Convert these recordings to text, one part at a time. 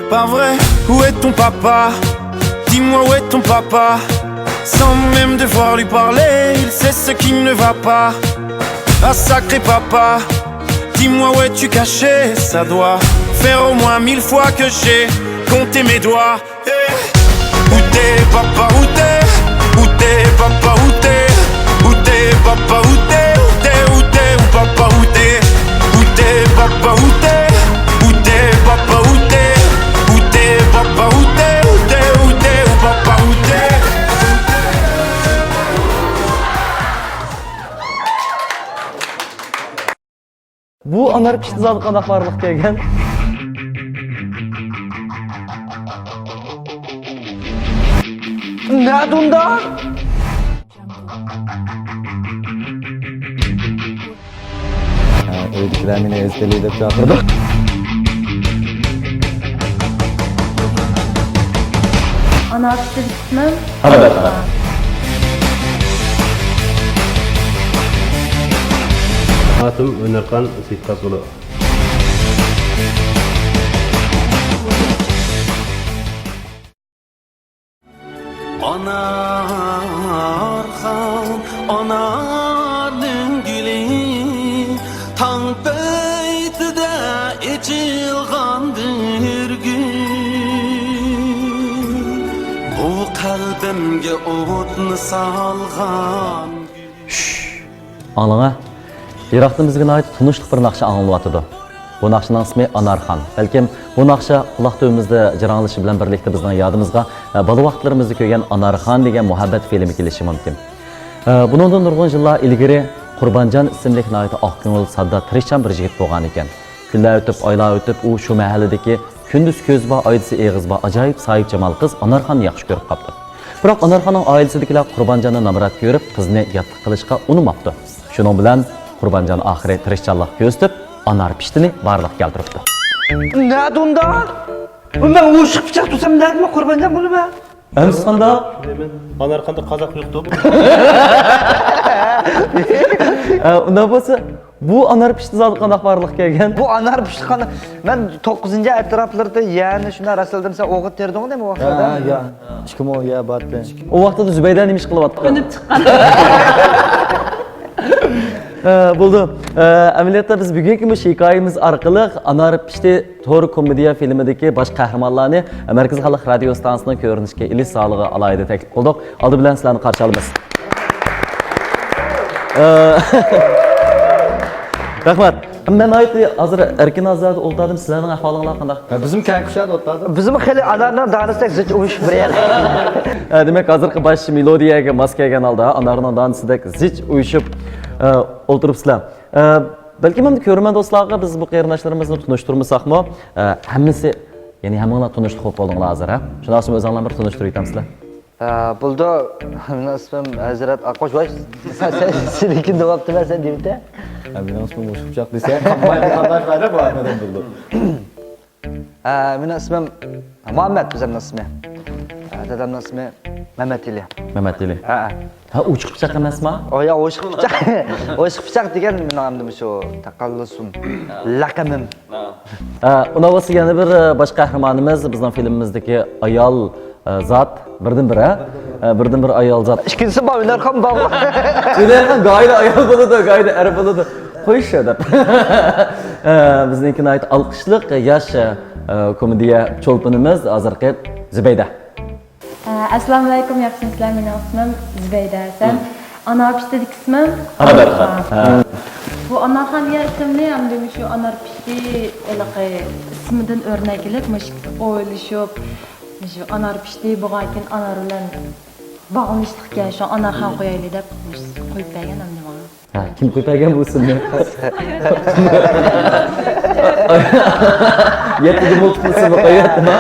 Pas vrai, où est ton papa? Dis-moi où est ton papa? Sans même devoir lui parler, il sait ce qui ne va pas. Ah sacré papa, dis-moi où es-tu caché? Ça doit faire au moins 1000 fois que j'ai compté mes doigts. Hey. Où t'es papa, où t'es? Où t'es papa, où t'es? Où t'es papa, où t'es? Où t'es, où t'es, où papa, où t'es? Où t'es papa, où t'es? Où t'es papa, où t'es? Où t'es papa, où t'es? Où t'es, où t'es, où papa, où t'es? Bu anar pişti zadı qandaq barlıq kelgan. Ne dunda? Öydikiler meni ezbeli deb chaqirdi. Ana pişti bitmem. Evet. Adım Önerkan Sitkasulu. Ana arxan, ana dingili, tang peytide içilgandır gün. Bu kalbimge o'tni salgan. Anlana, Irak'tan bizga ait tunuşluq bir naqsha anlatıdı. Bu naqshaning ismi Anarxon. Balkim bu naqsha quloq tubimizda jiranglishi bilan birlikda bizning yodimizga bola vaqtlarimizda ko'rgan Anarxon degan muhabbat filmi kelishi mumkin. Bundan nurg'un yillar ilgari Qurbonjon ismli oqko'ngil sodda tirishchan bir yigit bo'lgan ekan. Kunlar o'tib, oylar o'tib, u shu mahalladagi kunduz ko'z bor, oydisi eg'iz bor, ajoyib soyib jamal qiz Anarxonni yaxshi ko'rib qoldi. Biroq Anarxonning oilasidagilar Qurbonjonni namrat ko'rib, qizni yatliq qilishga unamabdi. Shuning bilan Qurbonjon oxiri tirishchanlik ko'rsatib, anar pishtini barliq keltiribdi. Ne dunda? Ben uşuk bıçak tutsam ne mi Qurbonjon bunu be? Ems qandaq? Anarkanda Kazak yoktu. Unda bo'lsa, bu anar pishti zodi qandaq barliq kelgan? Bu anar pişkan. Ben 9. etraflarda yani şuna rasıldım sen oğut derdin değil mi o vaxtlarda? Ya. Kim o ya batdı. O vaqtda Zübeyda nima ish qilyapti? Önüp çıqqan. Bo'ldi. Amaliyotda biz bugungi bu hikoyamiz orqali Anar pishti to'g'ri komediya filmidagi bosh qahramonlarni Markaziy xalq radio stansiyasining ko'rinishga ilish sog'lig'i alohida taklif qildik. Oldi bilan sizlarni qarshi olamiz. Rahmat. Ben hozir erkin azada o'ltirdim. Sizlarning ahvolingiz qanday? Bizim kankuşada o'tadi. Bizim hali alardan danışsak zıç uş buraya. Demek hozirgi bosh melodiyaga mos kelgan holda Anarning dansidek zich uyushib o'ltiribsizlar. Balki men ko'raman do'stlarga biz bu qarindoshlarimizni tunishtirmasakmi, hammasi, ya'ni hammanglar tunishib qo'yib qoldinglar hozir, ha? Shundan so'ng o'zinglar bir tunishtirib aytamsizlar. Buldu nasibim Hazrat Aqosh boş. Senikin davaptı ben sen deyip de. Benim ismim Uşuk Bıçak dese kardeşlara bu arada buldu. Benim ismim Muhammed bizim ismi. Dedemnin ismi Mehmet İli. Mehmet Ali. Ha, uçuk bıçak emasmi? O ya Uşuk Bıçak. Uşuk Bıçak degan benim amdım şu takallusum. Lakamim. Unda bo'lsa yana bir bosh qahramonimiz bizning filmimizdagi ayol zot birdan bir ayol zot. İkincisi bu Önerkan baba. Önerkan gayda ayol bo'ladi, gayda er bo'ladi. Qo'yish deb. Bizninkine ait alqishliq yosh komediya cho'lponimiz hozirgi Zübeyda. Assalomu alaykum, yaxshimisizlar? Mening ismim Zübeyda Hasan. Anar pişti ismim. Anarxon. Bu Anarxon degan ismni ham demiş şu anar pişti ismidan o'rnak olib, o'ylashib, şu anar pişti bo'lgan ekan anar bilan bog'lanishlikka shu Anarxon qo'yaylik deb qo'yib bergan ham nima. Kim qo'yib bergan bu ismni? Yetti multiplisini qo'yaptimi?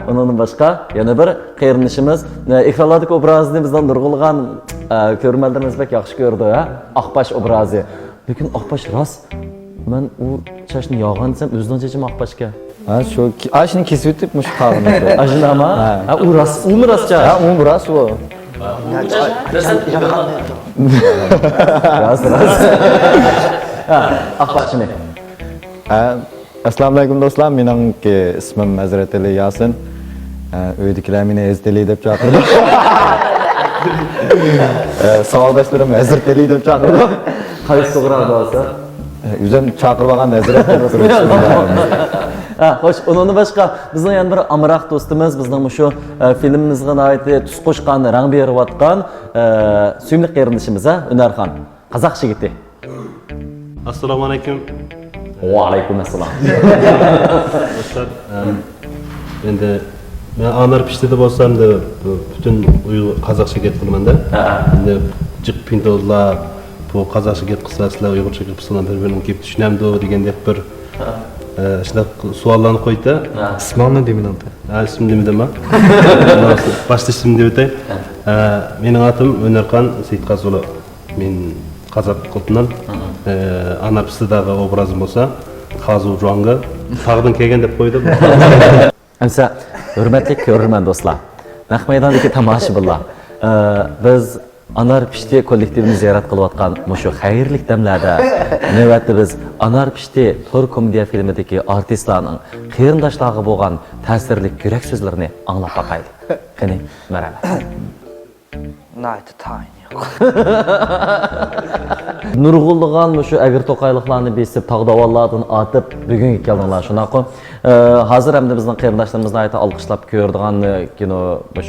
Onun başqa yana bir qeyrinishimiz ekranlardagi obrazni bizdan nurg'ulg'an ko'rmalarimiz bek yaxshi ko'rdi, ha? Oqbash obrazi. Lekin oqbash rost. Men u chashni yog'an desam o'zidan chechim oqbashga. Ha şu aşını kesip ötüp muş kaldı. Ajnama? Ha u rost, u rost. Ha u rost o. Rost. Ha, oqbashmi? Ha Assalomu alaykum do'stlar. Mening ismim Hazratali Yasin. Uydagilar meni Hazratali deb chaqirdi. Savoldoshlarim Hazratali deb chaqirdi. Qaysi to'g'ri bo'lsa? O'zim chaqirib olgan Hazratali Xo'sh, undan boshqa bizning yana bir amroq do'stimiz, bizning shu filmimizga oid tus qo'shgan, rang berayotgan suyimli qarindishimiz, Unarxon, Qozoq yigiti. Assalomu alaykum. Va alaykum assalom. Do'stlar, endi men anar pishdi bo'lsam da butun qozoqcha gap qilmanda. Endi jiq pindozlar bu qozoqcha gap qilsasizlar, uyg'urcha gap qilsanglar bir-birini kelib tushunamdi degandek bir shunaqa savollarni qo'ydi. Ismimni deyman. İsmim demedem ben. Başta ismim de ötey. Benim adım Önerkan Seyitqazulu. Men Kazak kultundan Anarpistidagi obrazım olsa, Kazu Juanga tağdan kelgen deb qo'ydi. Amsa, hurmatli ko'rarman do'stlar. Naq maydondagi tomoshabinlar. Biz Anar Pishti kollektivini ziyorat qilayotgan shu xayrli damlarda navbatda biz Anar Pishti to'r komediya filmidagi artistlarning qarindoshlariga bo'lgan ta'sirli yurak so'zlarini anglab boqaylik. Qani, marhamat. Night time yo'q. Nurg'ulg'an shu agir to'qayliqlarni besib, tog'davollardan atib bugunga keldinglar, shunaqa. Hozir hamda bizning qarindoshlarimizni ayta olqishlab ko'radigan kino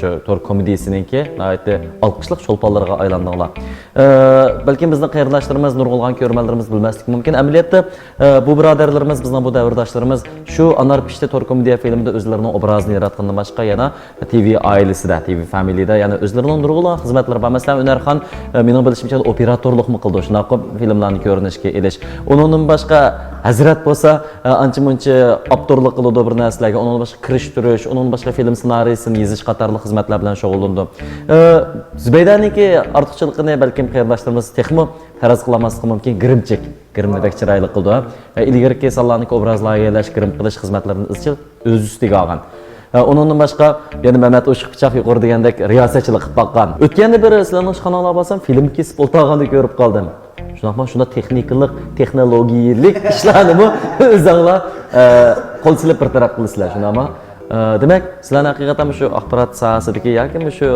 shu to'r komediyasiningki, ayta olqishliq cho'lponlarga aylandinglar. Balki bizning qarindoshlarimiz, nurg'ulg'an ko'rmanlarimiz bilmaslik mumkin. Amaliyotda bu birodarlarimiz, bizning bu davrdoshlarimiz shu Anar Pishti to'r komediya filmida o'zlarining obrazini yaratgandan boshqa yana TV oilasida, TV Family'da yana o'zlarining nurg'ulg'an xizmatlar bor. Masalan, Unarxon mening bilishimcha operatorlikmi qildi, shunaqa filmlarni ko'rinishga elish. Undan boshqa Hazrat bo'lsa, ancha-muncha aktorlik qildi bir narsalarga, undan boshqa kirishtirish, undan boshqa film ssenariysini yozish qatorli xizmatlar bilan shug'ullandi. Zubaydaniki ortiqchiligini balkim qarindoshlarimiz texmo faraz qilmaslik mumkin, girimchik, girimni bek chiroyli qildi. Ilgarigi sonlarniki obrazlarga yalash, girim qilish xizmatlarini izchil o'z ustiga olgan. Onundan başqa, yəni Mehmet Uşuq Bıçaq yuqori degandek riyosatchilik qilib baqqan. O'tganda bir sizlarning kanalga borsam, film kesib o'ltirganini ko'rib qoldim. Shunaqmi, shunda texnikalik, texnologiyalik ishlarni bu o'zinglar qo'l silib bir taraf qilasizlar, shunaqmi? Demak, sizlar haqiqatan shu axborot sohasidagi yoki shu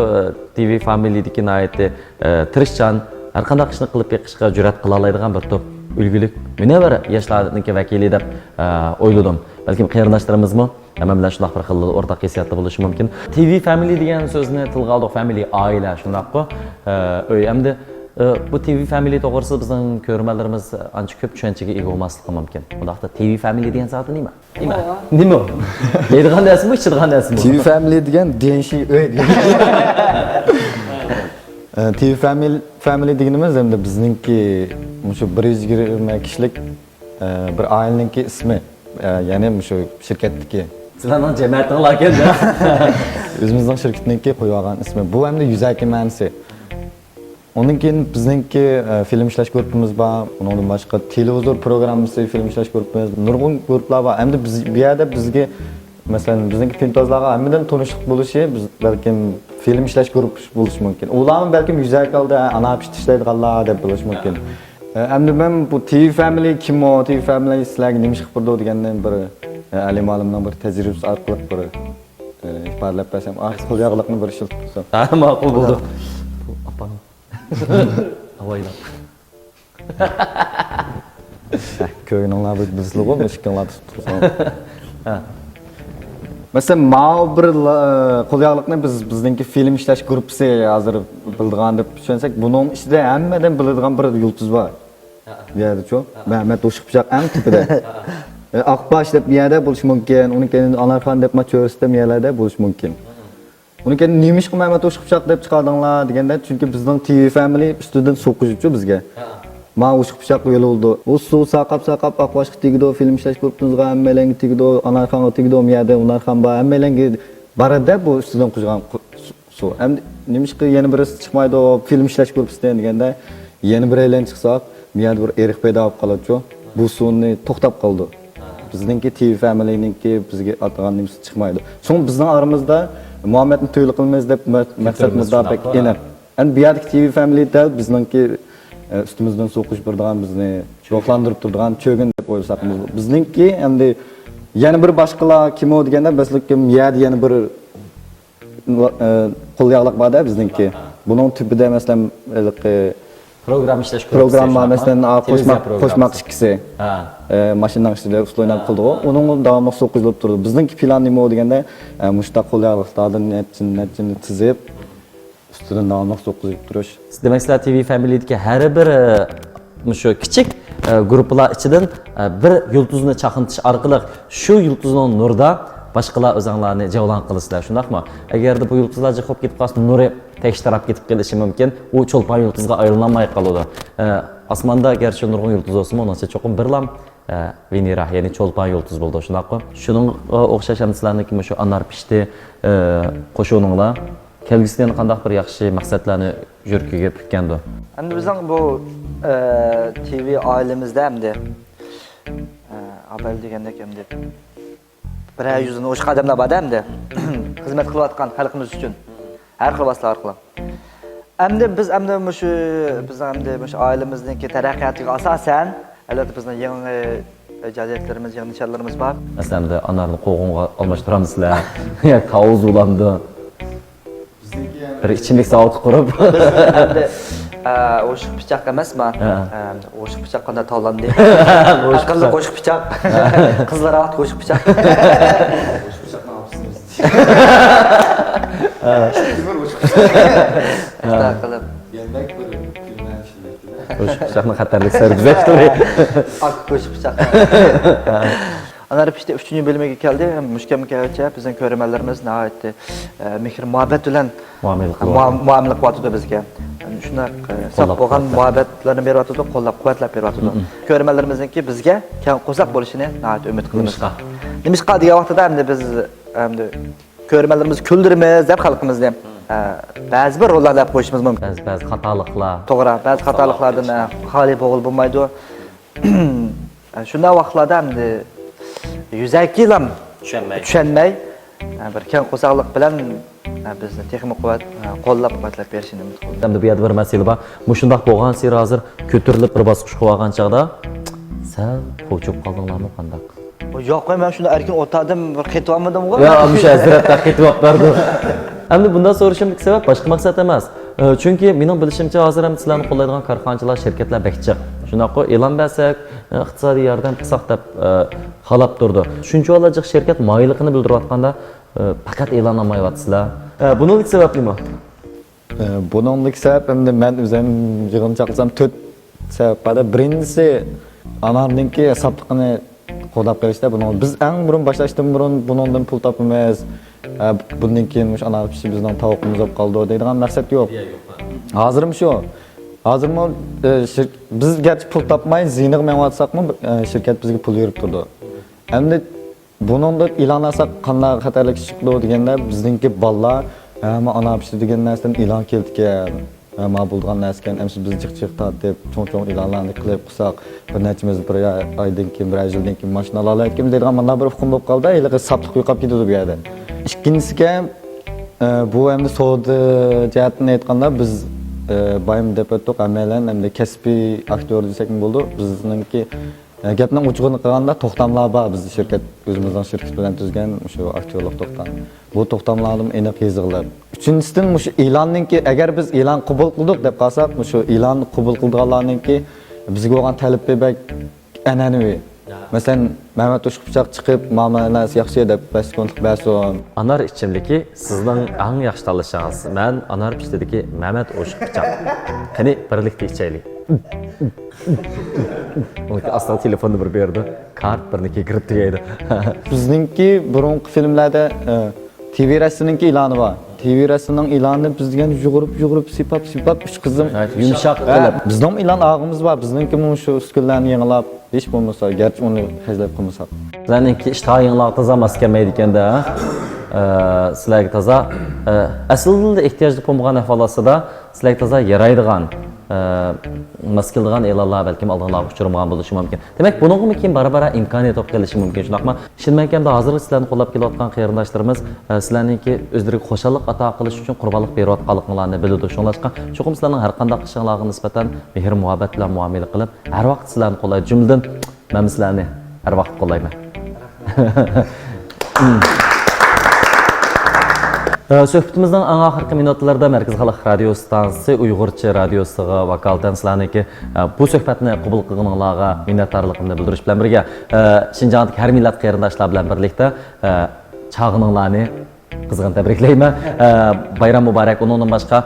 TV Family'dagi nihoyatda tirishchan, har qanday ishni qilib beqishga jur'at qila oladigan bir to'p ulgulik, munavvar yoshlarning vakili deb o'yladim. Balkim qarindoshlarimizmi hamma bilan shunday bir xil o'rtaq hissiyatda bo'lishi mumkin. TV Family degan so'zni tilga oldik, family oila shundaqmi? Hamda bu TV Family to'g'risida bizning ko'rmalarimiz ancha ko'p tushunchaga ega bo'lmasligi mumkin. Undaqda TV Family degan zot nima? Nima? Deydigan narsami, ichadigan narsami? TV Family degan denshi uy. TV Family deganimiz endi bizningki shu 120 kishilik bir oilaningki ismi. Ya'ni shu shirkatniki sizlarning jamoatinglar keldi. O'zimizning shirkatniki qo'yib olgan ismi. Bu hamda yuzaki ma'nosi. Ondan keyin bizningki film ishlash guruhimiz bor, undan boshqa televizor programmasi film ishlash guruhimiz, nurg'un guruhlar bor. Hamda biz bu yerda bizga masalan bizningki pintozlarga hammadan tanishlik bo'lishi, biz balkim film ishlash guruhi bo'lishi mumkin. Ularni balkim yuzaki holda ana pishti ishlaydiganlar deb bo'lishi mumkin. Endi men bu TV Family kim o, TV Family sizlarga nima ish qilib berdi degandan bir alim olimning bir tajribasi orqali bir ifodalab bersam, qo'lyog'liqni bir shil qilsam. Ha, ma'qul bo'ldi. Bu apam. Avoylab. Ko'ngillar bizlar bo'lib, ishkanlar tutsam. Ha. Mesela ma'o bir qo'lyog'liqni bizningki film ishlash guruhi hozir bildigan deb tushunsak, buning ichida hammadan biladigan bir yulduz bor. Yerda-ku, Mehmet Uşuq Bıçaq eng tepida. Aqbash deb yerda bo'lishi mumkin, uni keyin Anarxon deb macho'risda yerlarda bo'lishi mumkin. Uni keyin nima ish Mehmet Uşuq Bıçaq deb chiqardinglar deganda, chunki bizning TV Family ustidan so'qishchi bizga. Ma Uşuq Bıçaq yo'l oldu. O suv saqab Aqbashga tegdi, film ishlash guruhimizga hammalarga tegdi, Anarxonga tegdi, yerda Anarxon bor, hammalarga barada bu ustidan qo'ygan suv. Endi nima ish yana birisi chiqmaydi, film ishlash guruhidan deganda, yana bir aylan chiqsa, yerda bir eriq paydo bo'lib qoladi-ku. Bu suvni to'xtab qoldi. Bizningki TV Family'ninki bizga atgan nimasi chiqmaydi. So'ng bizning aramizda Muhammadni to'yli qilmaymiz deb maqsadimizda pek aniq. Endi bu yerdagi TV Family'da bizningki ustimizdan so'qish birdan bizni ruhlantirib turadigan cho'gin deb o'ylasak, bizningki endi yana bir boshqalar kim o deganda biznikim yadi yana bir qo'lyaqliq borda bizniki. Buning tubida masalan program ishlash programma masalan qo'shmoq ikkisi. Ha. Mashinaning ichida usul o'ynab qildi-ku. Uning davomli so'qizilib turdi. Bizniki plan nima o deganda mushta qo'lyaqliqlardan netchini tizib ustidan davomli so'qizib turish. Demak, sizlar TV Family'dagi har bir shu kichik guruhlar ichidan bir yulduzni chaqintish orqali shu yulduzning nurida boshqalar o'zinglarni javlan qilasizlar, shundaqmi? Agarda bu yulduzlar chiqib ketib qolsa, nuri tez taraf ketib qolishi mumkin. U cho'lpon yulduzga aylanmay qoladi. Osmonda garchi nurg'un yulduz bo'lsa, uncha cho'qim birlam Venera, ya'ni cho'lpon yulduz bo'ldi, shundaqmi? Shuning o'xshash hamsizlarniki shu anar pishdi qo'shuninglar kelgisidan qanday bir yaxshi maqsadlarni yurkiga pukandi. Endi bizning bu TV oilamizda hamda avval degandek hamda bir yuzini o'sha qadamlar bor hamda xizmat qilayotgan xalqimiz uchun har xil vositalar orqali. Hamda biz hamda shu bizning hamda shu oilamizningki taraqqiyotiga asosan albatta bizning yangi ijodiyatlarimiz, yangi nishonlarimiz bor. Masalan, anarni qo'g'onga almashtiramizlar. Ya kaos ulandi. Bir ichimlik zavodi qurib. O'shiq pichoq emasman. O'shiq pichoq qanday tolandi? Aqlli qo'shiq pichoq. Qizlar ot qo'shiq pichoq. Qo'shiq pichoqni olibsiz. Qilib. Yendak bir filmlar ishlaydi. Qo'shiq pichoqni xatarlik sarguzashtirdi. Ak qo'shiq pichoq. Anar pishti 3-bölümge keldi. Mushkam kelcha bizning ko'rmanlarimiz nihoyatda mehr muhabbat bilan muomala qilyapti bizga. Shuna sab bo'lgan muhabbatlarni beryapti, qo'llab-quvvatlab beryapti. Ko'rmanlarimizningki bizga kam qo'saq bo'lishini nihoyat umid qilamiz. Nimishqa degan vaqtda hamda biz hamda ko'rmanlarimizni kuldiramiz deb xalqimizni ba'zi bir rollarni qo'yishimiz mumkin. Ba'zi xatoliklar. To'g'ri, ba'zi xatoliklardan xoli bo'lmaydi. Shunday vaqtlarda hamda yuzaki ham tushunmay bir keng qo'saqlik bilan bizni texnik qo'llab-quvvatlab berishini umid qildim. Endi bu yerda bir masala bor. Mushundaq bo'lgan sir hozir ko'tarilib bir bosqich qo'ygan chaqda sal qo'chib qoldinglarmi qandaq? Yo'q, men shunda erkin o'tadim, bir ketib olmadim-ku. Ya, o'sha hazratda ketib oliblardi. Endi bundan so'rashimdagi sabab boshqa maqsad emas. Chunki mening bilishimcha hozir ham sizlarni qo'llaydigan korxonachilar, shirkatlar bakchiq. Shunaqo e'lon bersak, iqtisodiy yordam qilsak deb xalab turdi. Shuncha olajaq shirkat moyilligini bildirayotganda faqat e'lon olmayapsizlar. Buning sabablimi? Buning sabab endi men o'zim yig'in chaqsam 4 sabab bor. Birinchisi anarninki hisoblikni qo'llab qilishda buni biz eng burun boshlashdan burun bundan pul topamiz. Bundan keyin mush anar pishib bizning tovuqimiz olib qoldi deydigan maqsad yo'q. Hozirm shu. Hozirmi biz gerçi pul topmay ziyniq menvatsaqmi shirkat bizga pul berib turdi. Endi buningda e'lon qilsak qanday xatarlik chiqdi deganda bizningki bolalar ama ana pishdi degan narsadan e'lon keldi-ki, ma bo'lgan narsa ekan, biz jiq-jiq tortib, cho'ng-cho'ng e'lonlarni qilib qilsak, bir nechimiz bir oydan keyin, bir yildan keyin mashina olayotgan deydigan mana bir huquq bo'lib qoldi, hali saptiq yo'qolib ketdi bu yerda. Ikkinchisiga bu endi savdo jihatdan aytganda biz bayım deb o'tdik, amalan endi kasbiy aktyor desak bo'ldi. Bizningki gapning uchiqini qilganda to'xtamlar bor. Biz shirkat o'zimizning shirkat bilan tuzgan shu aktyorlik to'xtam. Bu to'xtamlarning aniq yozig'lar. Uchinchisidan shu e'lonningki agar biz e'lon qabul qildik deb qolsak, shu e'lon qabul qilganlarningki bizga bo'lgan talab bek an'anaviy. Masalan, Mehmet O'shqipchoq chiqib, "Ma'manas yaxshi" deb 5 kunlik bersin. Anar ichimligi sizning eng yaxshi tanlashingiz. Men anar pishdagi Mehmet O'shqipchoq. Qani birlikda ichaylik. O'zi aslo telefonni bir berdi. Kart birniki kirib tegaydi. Bizningki burungi filmlarda TV rasmninki e'loni bor. TV rasmning e'lonini bizga yugurib sipap uch qizim yumshoq qilib. Bizning e'lon og'imiz bor. Bizningki shu uskunlarni yangilab hech bo'lmasa, garchi uni hajlab qilmasak. Sizlarningki ishtihoyinglar toza emas kelmaydi ekanda. Sizlarga toza aslida ehtiyojli bo'lmagan ahvolasida sizlarga toza yaraydigan maskildigan e'lonlar balkim oldinroq uchirmagan bo'lishi mumkin. Demak, buningmi keyin barabara imkoniyat topib qelishi mumkin. Shunaqmi? Shundan hozir sizlarni qo'llab kelayotgan qarindoshlarimiz sizlarningki o'zlariga xo'shalik ato qilish uchun qurbonlik berayotganliklarini biladi. Shunlashqa cho'qim sizlarning har qanday qilishinglarga nisbatan mehr muhabbat bilan muomala qilib, har vaqt sizlarni qo'llaydi. Jumladan men sizlarni har vaqt qo'llayman. Söhbətimizin ən axırki minutlarda Mərkəzi Xalq Radio Stansiyası Uyğurca radiosiga vakalatan sizlarniki bu söhbətni qəbul qılğanlarga minnətdarlığımı bildiriş bilan birgə Şinjandakı hər millət qərindaşlar bilan birlikdə çağınыңlarni qızğın təbrikləyirəm. Bayram mübarək. Onundan başqa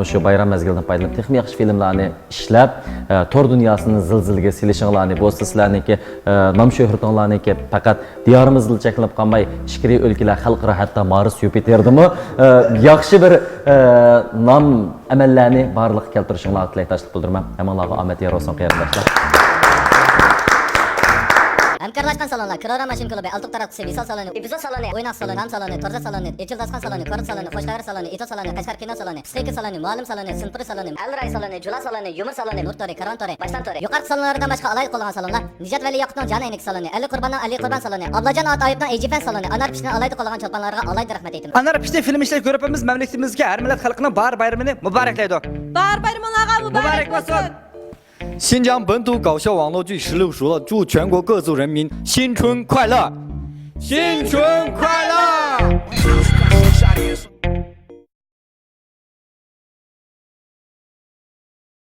şu bayram məzgilindən faydalanıb texnik yaxşı filmlarni işləb tor dünyasını zilzilga silishinglarni, bu sizlarniki nam şöhratinglarniki faqat diyorimizda cheklanib qolmay, ichki o'lkalar xalqaro hatto Mars Yupiterdimi yaxshi bir nam amallarni barliqqa keltirishinglarni tilakdoshlik bildiraman. Hammalarga omad yor olsin qarindoshlar. Hamkorlashgan salonlar: Kirora Mashin klubi, Altuq taraqqisi, Visol saloni, Epizod saloni, O'ynoq saloni, Nam saloni, Torza saloni, Echildasxon saloni, Korit saloni, Qo'shqavir saloni, Ito saloni, Qashqar kino saloni, Psixika saloni, Muallim saloni, Sinpuri saloni, Alray saloni, Jula saloni, Yumur saloni, Nurtori, Karon tori, Bashtan tori. Yuqorqi salonlardan boshqa alayhi qo'llangan salonlar: Nijat Vali Yoqutning Jon Aynik saloni, Ali Qurbonning Ali Qurbon saloni, Ablajon Atayevning Ejifan saloni, Anar Pishning alayhi qo'llangan cho'lponlarga alayhi rahmat aytaman. Anar Pishni film ishlash guruhimiz mamlakatimizga har millat xalqining bar bayramini muboraklaydi. Bar bayramlarga muborak bo'lsin. 新疆本土搞笑网络剧16熟了，祝全国各族人民新春快乐！新春快乐！